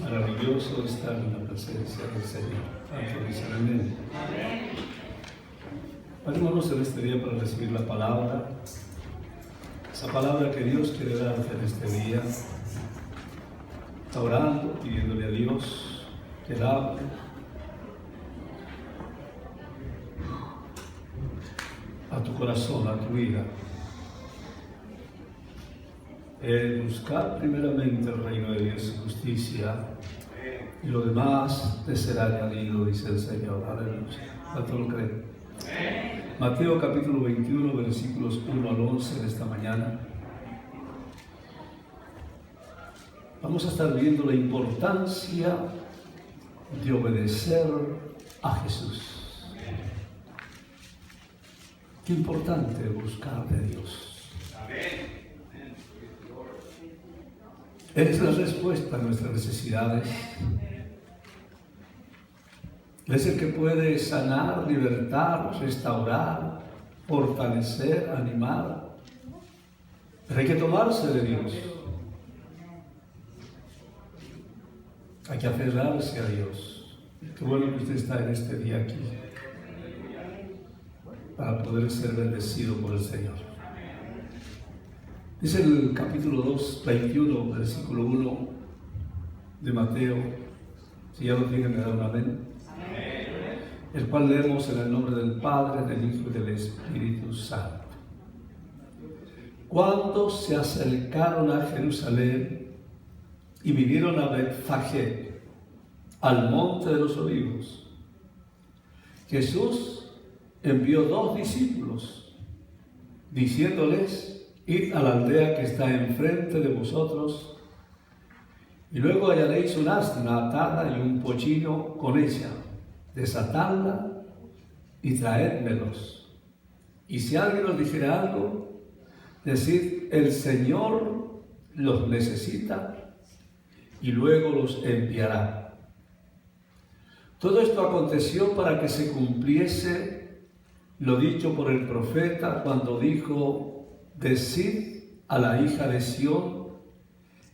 Maravilloso estar en la presencia del Señor. Tanto dicen amén. Parémonos en este día para recibir la palabra. Esa palabra que Dios quiere darte en este día. Está orando, pidiéndole a Dios que Él hable. A tu corazón, a tu vida. Buscar primeramente el reino de Dios y justicia, y lo demás te será añadido, dice el Señor. Aleluya. ¿Cuánto lo creen? Mateo capítulo 21, versículos 1 al 11 de esta mañana. Vamos a estar viendo la importancia de obedecer a Jesús. Qué importante buscar de Dios. Él es la respuesta a nuestras necesidades. Él es el que puede sanar, libertar, restaurar, fortalecer, animar. Pero hay que tomarse de Dios. Hay que aferrarse a Dios. Qué bueno que usted está en este día aquí para poder ser bendecido por el Señor. Dice el capítulo 2, 21, versículo 1 de Mateo. Si ya lo tienen, me da un amén. El cual leemos en el nombre del Padre, del Hijo y del Espíritu Santo. Cuando se acercaron a Jerusalén y vinieron a Betfagé, al monte de los olivos, Jesús envió 2 discípulos, diciéndoles: id a la aldea que está enfrente de vosotros, y luego hallaréis un asna atada y un pollino con ella. Desatadla y traédmelos. Y si alguien os dijera algo, decid: el Señor los necesita, y luego los enviará. Todo esto aconteció para que se cumpliese lo dicho por el profeta cuando dijo: decid a la hija de Sión,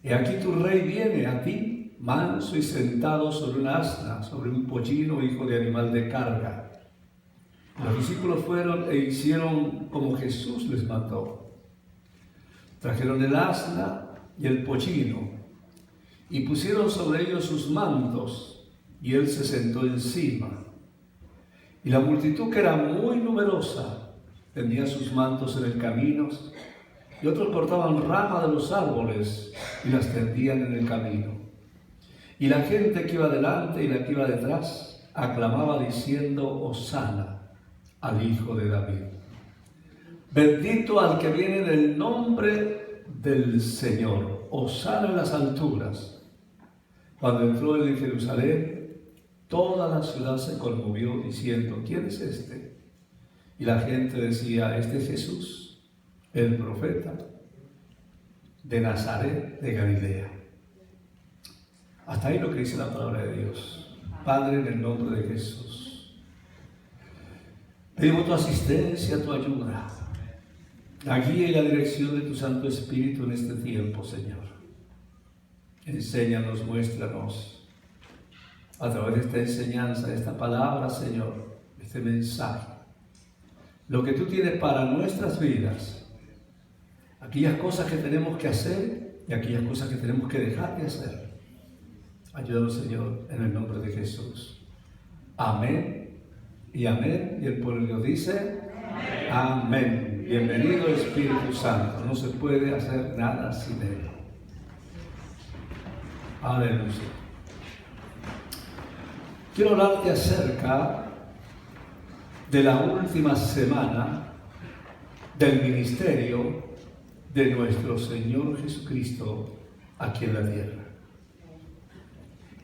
he aquí tu rey viene a ti, manso y sentado sobre un asna, sobre un pollino, hijo de animal de carga. Los discípulos fueron e hicieron como Jesús les mandó. Trajeron el asna y el pollino, y pusieron sobre ellos sus mantos, y él se sentó encima. Y la multitud, que era muy numerosa, tendía sus mantos en el camino, y otros cortaban ramas de los árboles y las tendían en el camino. Y la gente que iba delante y la que iba detrás aclamaba diciendo: Hosana al Hijo de David. Bendito al que viene en el nombre del Señor. Hosana en las alturas. Cuando entró él en Jerusalén, toda la ciudad se conmovió diciendo: ¿quién es este? Y la gente decía: este es Jesús, el profeta de Nazaret de Galilea. Hasta ahí lo que dice la palabra de Dios. Padre, en el nombre de Jesús, pedimos tu asistencia, tu ayuda, la guía y la dirección de tu Santo Espíritu en este tiempo, Señor. Enséñanos, muéstranos a través de esta enseñanza, de esta palabra, Señor, este mensaje, lo que tú tienes para nuestras vidas, aquellas cosas que tenemos que hacer y aquellas cosas que tenemos que dejar de hacer. Ayúdanos, Señor, en el nombre de Jesús. Amén y amén. Y el pueblo de Dios dice: amén. Amén. Bienvenido, Espíritu Santo. No se puede hacer nada sin Él. Aleluya. Quiero hablarte acerca de la última semana del ministerio de nuestro Señor Jesucristo aquí en la tierra,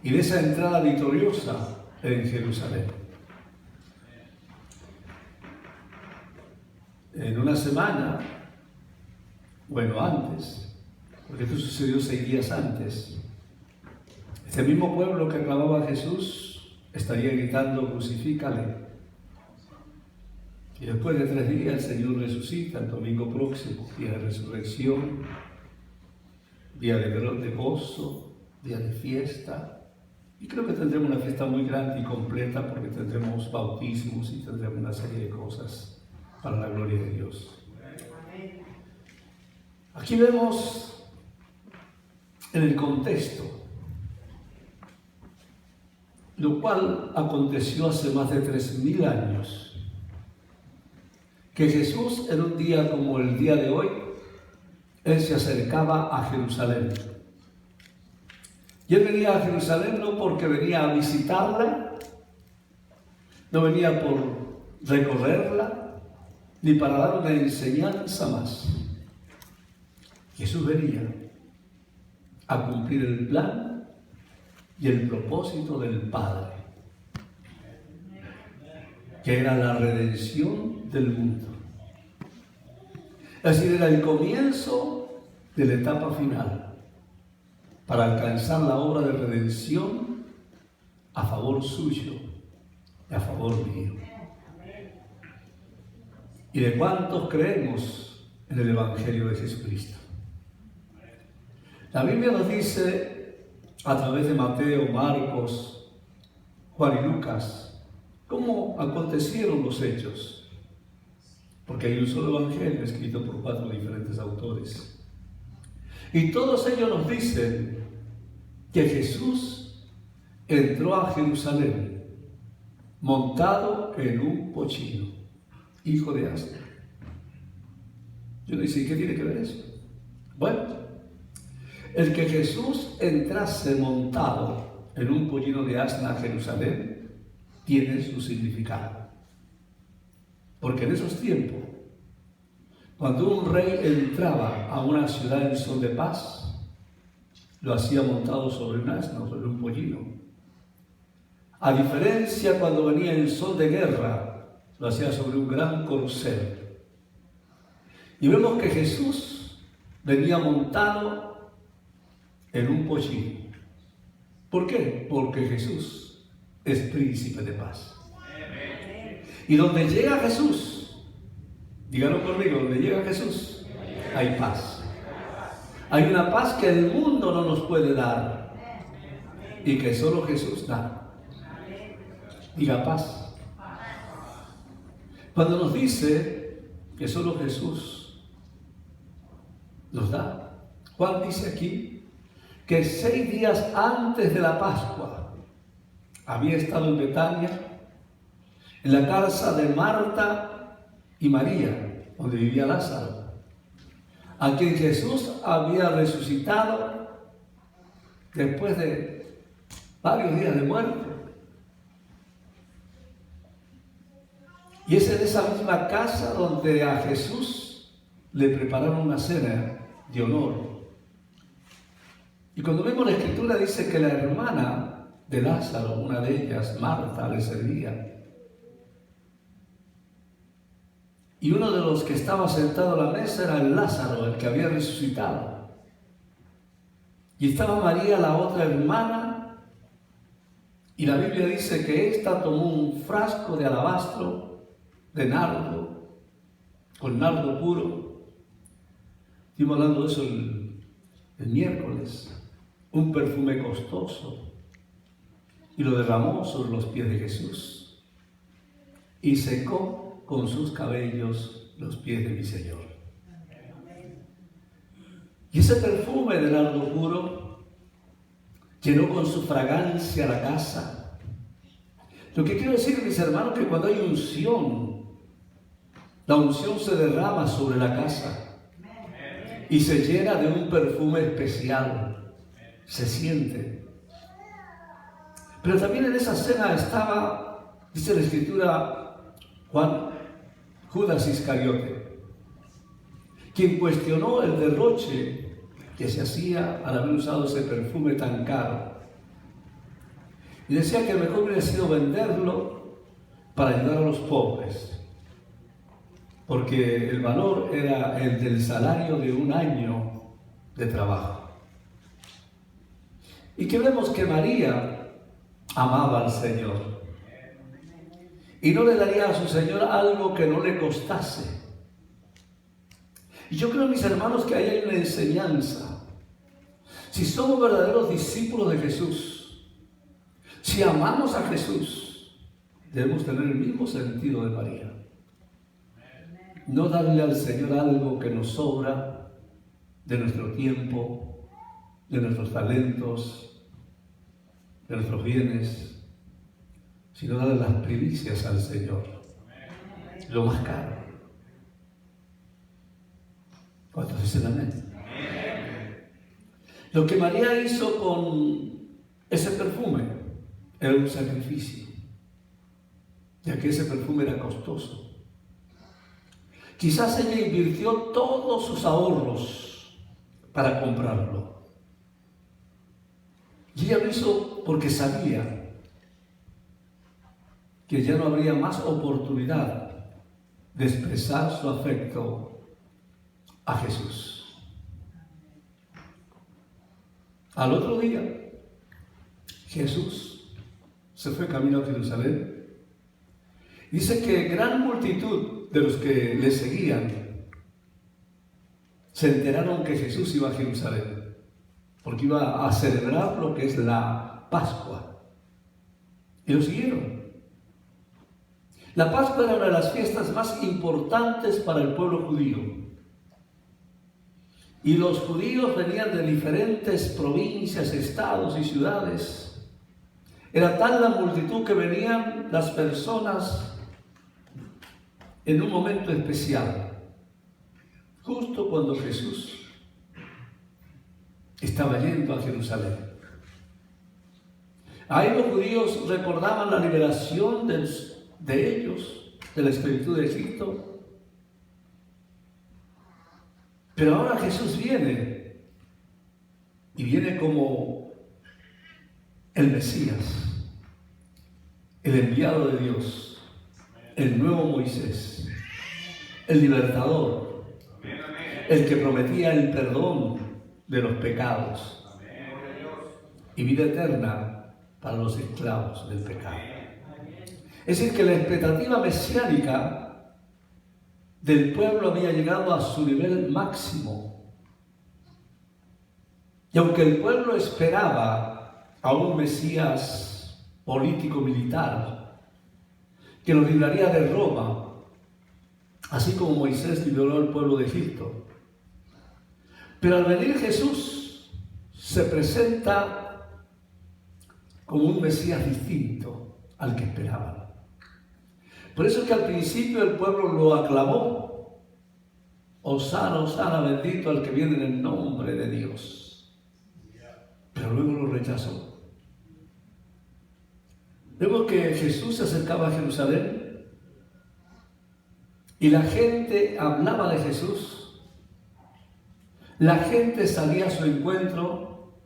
y de esa entrada victoriosa en Jerusalén. En una semana, bueno, antes, porque esto sucedió 6 días antes, este mismo pueblo que aclamaba a Jesús estaría gritando: crucifícale. Y después de 3 días el Señor resucita, el domingo próximo, día de resurrección, día de gozo, día de fiesta. Y creo que tendremos una fiesta muy grande y completa porque tendremos bautismos y tendremos una serie de cosas para la gloria de Dios. Aquí vemos en el contexto lo cual aconteció hace más de 3000 años, que Jesús en un día como el día de hoy, Él se acercaba a Jerusalén. Y Él venía a Jerusalén no porque venía a visitarla, no venía por recorrerla, ni para dar una enseñanza más. Jesús venía a cumplir el plan y el propósito del Padre, que era la redención del mundo. Es decir, era el comienzo de la etapa final para alcanzar la obra de redención a favor suyo y a favor mío. ¿Y de cuántos creemos en el Evangelio de Jesucristo? La Biblia nos dice a través de Mateo, Marcos, Juan y Lucas cómo acontecieron los hechos, porque hay un solo evangelio escrito por 4 diferentes autores. Y todos ellos nos dicen que Jesús entró a Jerusalén montado en un pollino, hijo de asno. Yo le dije, ¿qué tiene que ver eso? Bueno, el que Jesús entrase montado en un pollino de asna a Jerusalén tiene su significado. Porque en esos tiempos, cuando un rey entraba a una ciudad en son de paz, lo hacía montado sobre un asno, sobre un pollino. A diferencia cuando venía en son de guerra, lo hacía sobre un gran corcel. Y vemos que Jesús venía montado en un pollino. ¿Por qué? Porque Jesús es príncipe de paz. Y donde llega Jesús, díganlo conmigo, donde llega Jesús, hay paz. Hay una paz que el mundo no nos puede dar y que solo Jesús da. Diga paz. Cuando nos dice que solo Jesús nos da, Juan dice aquí que 6 días antes de la Pascua había estado en Betania, en la casa de Marta y María, donde vivía Lázaro, a quien Jesús había resucitado después de varios días de muerte. Y es en esa misma casa donde a Jesús le prepararon una cena de honor. Y cuando vemos la Escritura dice que la hermana de Lázaro, una de ellas, Marta, le servía. Y uno de los que estaba sentado a la mesa era el Lázaro, el que había resucitado. Y estaba María, la otra hermana, y la Biblia dice que ésta tomó un frasco de alabastro, de nardo, con nardo puro. Estuvimos hablando de eso el miércoles. Un perfume costoso, y lo derramó sobre los pies de Jesús y secó con sus cabellos los pies de mi Señor. Y ese perfume de nardo puro llenó con su fragancia la casa. Lo que quiero decir, mis hermanos, que cuando hay unción, la unción se derrama sobre la casa y se llena de un perfume especial. Se siente. Pero también en esa cena estaba, dice la Escritura, Judas Iscariote, quien cuestionó el derroche que se hacía al haber usado ese perfume tan caro. Y decía que mejor hubiera sido venderlo para ayudar a los pobres, porque el valor era el del salario de un año de trabajo. Y que vemos que María amaba al Señor y no le daría a su Señor algo que no le costase. Y yo creo, mis hermanos, que ahí hay una enseñanza Si somos verdaderos discípulos de Jesús, si amamos a Jesús, debemos tener el mismo sentido de María. No darle al Señor algo que nos sobra de nuestro tiempo, de nuestros talentos, de nuestros bienes, sino darle las primicias al Señor, lo más caro. ¿Cuántos dicen amén? Lo que María hizo con ese perfume era un sacrificio, ya que ese perfume era costoso. Quizás ella invirtió todos sus ahorros para comprarlo. Y ella lo hizo porque sabía que ya no habría más oportunidad de expresar su afecto a Jesús. Al otro día, Jesús se fue camino a Jerusalén. Dice que gran multitud de los que le seguían se enteraron que Jesús iba a Jerusalén, porque iba a celebrar lo que es la Pascua. Y lo siguieron. La Pascua era una de las fiestas más importantes para el pueblo judío. Y los judíos venían de diferentes provincias, estados y ciudades. Era tal la multitud que venían las personas en un momento especial, justo cuando Jesús estaba yendo a Jerusalén. Ahí los judíos recordaban la liberación de ellos, de la esclavitud de Egipto. Pero ahora Jesús viene, y viene como el Mesías, el enviado de Dios, el nuevo Moisés, el libertador, el que prometía el perdón de los pecados y vida eterna para los esclavos del pecado. Es decir, que la expectativa mesiánica del pueblo había llegado a su nivel máximo. Y aunque el pueblo esperaba a un Mesías político-militar que los libraría de Roma, así como Moisés liberó al pueblo de Egipto, pero al venir Jesús se presenta como un Mesías distinto al que esperaban. Por eso es que al principio el pueblo lo aclamó. Hosana, Hosana, bendito al que viene en el nombre de Dios. Pero luego lo rechazó. Vemos que Jesús se acercaba a Jerusalén y la gente hablaba de Jesús. La gente salía a su encuentro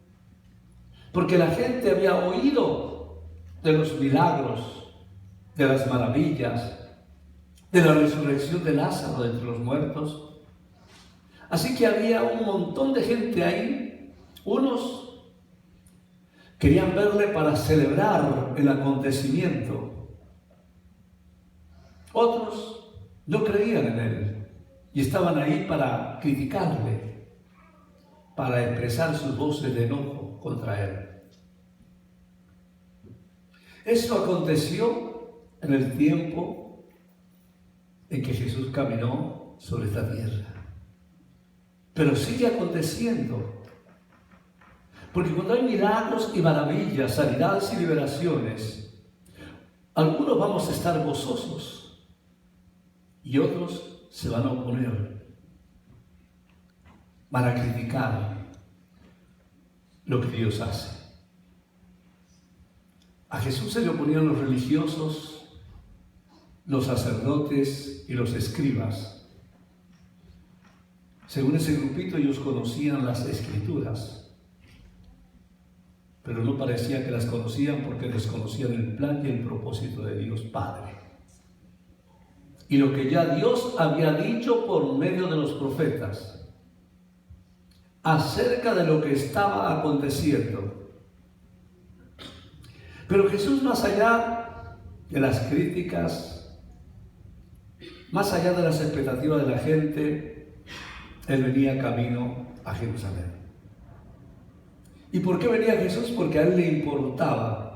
porque la gente había oído de los milagros, de las maravillas, de la resurrección de Lázaro de entre los muertos. Así que había un montón de gente ahí. Unos querían verle para celebrar el acontecimiento. Otros no creían en él y estaban ahí para criticarle, para expresar sus voces de enojo contra él. Eso aconteció en el tiempo en que Jesús caminó sobre esta tierra. Pero sigue aconteciendo. Porque cuando hay milagros y maravillas, sanidades y liberaciones, algunos vamos a estar gozosos y otros se van a oponer, van a criticar lo que Dios hace. A Jesús se le oponían los religiosos, los sacerdotes y los escribas. Según ese grupito, ellos conocían las Escrituras, pero no parecía que las conocían porque desconocían el plan y el propósito de Dios Padre. Y lo que ya Dios había dicho por medio de los profetas acerca de lo que estaba aconteciendo. Pero Jesús, más allá de las críticas, más allá de las expectativas de la gente, Él venía camino a Jerusalén. ¿Y por qué venía Jesús? Porque a él le importaba